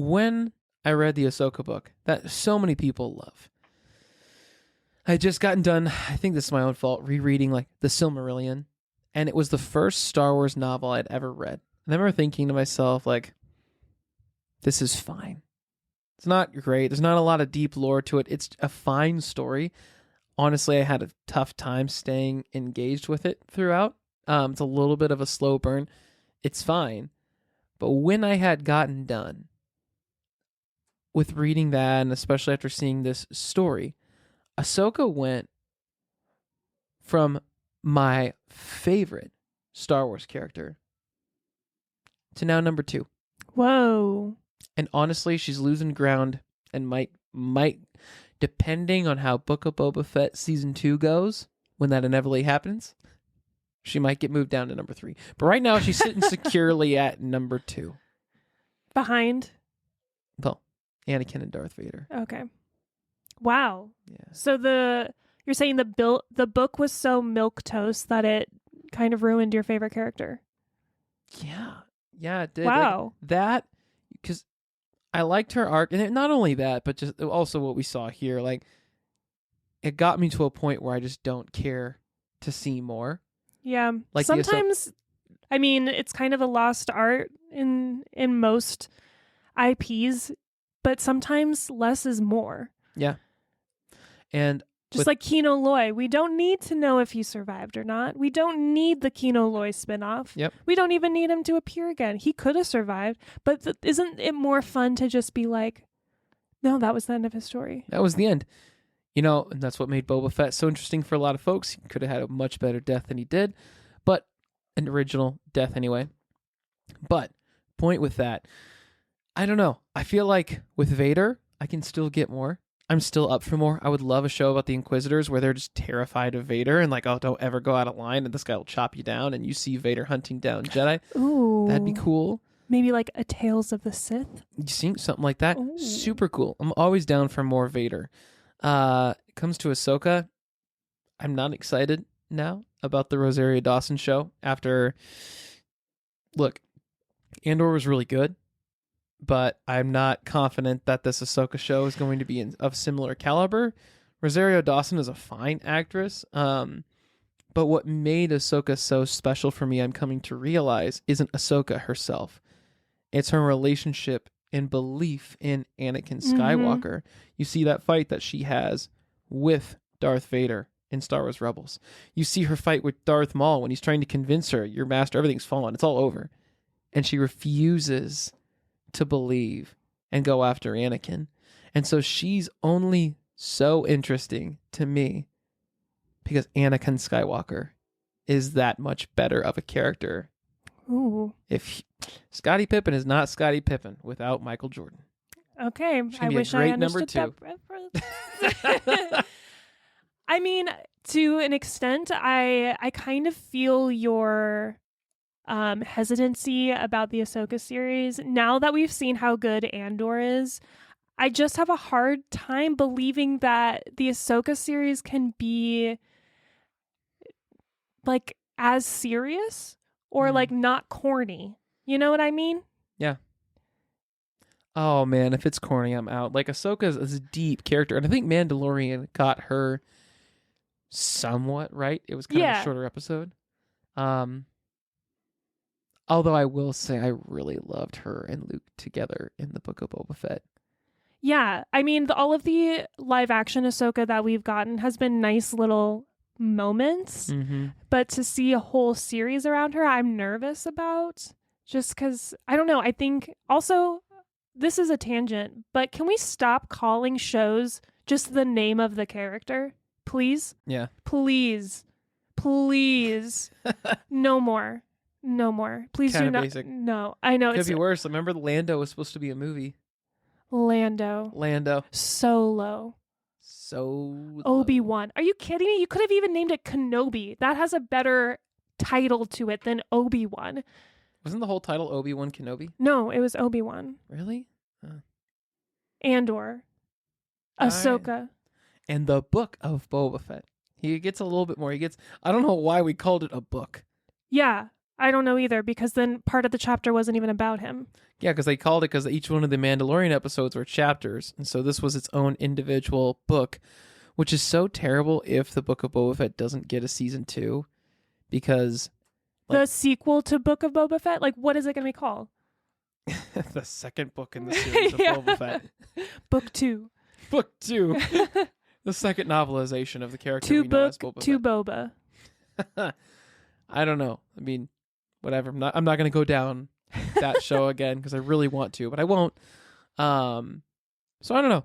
when I read the Ahsoka book that so many people love, I had just gotten done, I think this is my own fault, rereading like The Silmarillion, and it was the first Star Wars novel I'd ever read. And I remember thinking to myself, like, this is fine. It's not great. There's not a lot of deep lore to it. It's a fine story. Honestly, I had a tough time staying engaged with it throughout. It's a little bit of a slow burn. It's fine. But when I had gotten done with reading that, and especially after seeing this story, Ahsoka went from my favorite Star Wars character to now number 2. Whoa. And honestly, she's losing ground and might, depending on how Book of Boba Fett Season 2 goes, when that inevitably happens, she might get moved down to number 3. But right now, she's sitting securely at number 2. Behind? Well, Anakin and Darth Vader. Okay. Wow. Yeah. So you're saying the book was so milquetoast that it kind of ruined your favorite character? Yeah, it did. Wow. Like, that, because I liked her arc, and not only that, but just also what we saw here. Like, it got me to a point where I just don't care to see more. Yeah. Like sometimes, I mean, it's kind of a lost art in most IPs, but sometimes less is more. Yeah. And just like Kino Loy, we don't need to know if he survived or not. We don't need the Kino Loy spinoff. Yep. We don't even need him to appear again. He could have survived, but isn't it more fun to just be like, no, that was the end of his story. That was the end. And that's what made Boba Fett so interesting for a lot of folks. He could have had a much better death than he did, but an original death anyway. But point with that, I don't know. I feel like with Vader, I can still get more. I'm still up for more. I would love a show about the Inquisitors where they're just terrified of Vader and like, oh, don't ever go out of line and this guy will chop you down, and you see Vader hunting down Jedi. Ooh. That'd be cool. Maybe like a Tales of the Sith? You see something like that? Ooh. Super cool. I'm always down for more Vader. It comes to Ahsoka, I'm not excited now about the Rosario Dawson show after... Look, Andor was really good, but I'm not confident that this Ahsoka show is going to be of similar caliber. Rosario Dawson is a fine actress, but what made Ahsoka so special for me, I'm coming to realize, isn't Ahsoka herself. It's her relationship and belief in Anakin Skywalker. Mm-hmm. You see that fight that she has with Darth Vader in Star Wars Rebels. You see her fight with Darth Maul when he's trying to convince her, your master, everything's fallen, it's all over. And she refuses to believe and go after Anakin. And so she's only so interesting to me because Anakin Skywalker is that much better of a character. Ooh. Scottie Pippen is not Scottie Pippen without Michael Jordan. Okay. I wish I understood that. I mean, to an extent, I kind of feel your hesitancy about the Ahsoka series. Now that we've seen how good Andor is, I just have a hard time believing that the Ahsoka series can be like as serious or like not corny. You know what I mean? Yeah. Oh man, if it's corny, I'm out. Like, Ahsoka is a deep character, and I think Mandalorian got her somewhat right. It was kind of a shorter episode. Although I will say I really loved her and Luke together in the Book of Boba Fett. Yeah, I mean, all of the live action Ahsoka that we've gotten has been nice little moments, but to see a whole series around her, I'm nervous about, just because, I don't know, I think, also, this is a tangent, but can we stop calling shows just the name of the character? Please? Yeah. Please. No more. Please Kinda do not. basic. No, I know. Could be worse. Remember, Lando was supposed to be a movie. Lando. Solo. Obi-Wan. Are you kidding me? You could have even named it Kenobi. That has a better title to it than Obi-Wan. Wasn't the whole title Obi-Wan Kenobi? No, it was Obi-Wan. Really? Andor. Ahsoka. And the Book of Boba Fett. He gets a little bit more. I don't know why we called it a book. Yeah. I don't know either, because then part of the chapter wasn't even about him. Yeah, because they called it because each one of the Mandalorian episodes were chapters, and so this was its own individual book, which is so terrible if the Book of Boba Fett doesn't get a season 2, because the sequel to Book of Boba Fett, like, what is it going to be called? the second book in the series of Boba Fett. Book 2. Book 2. The second novelization of the character we know as Boba to Fett. Boba. I don't know. I mean, whatever. I'm not going to go down that show again because I really want to, but I won't. So I don't know.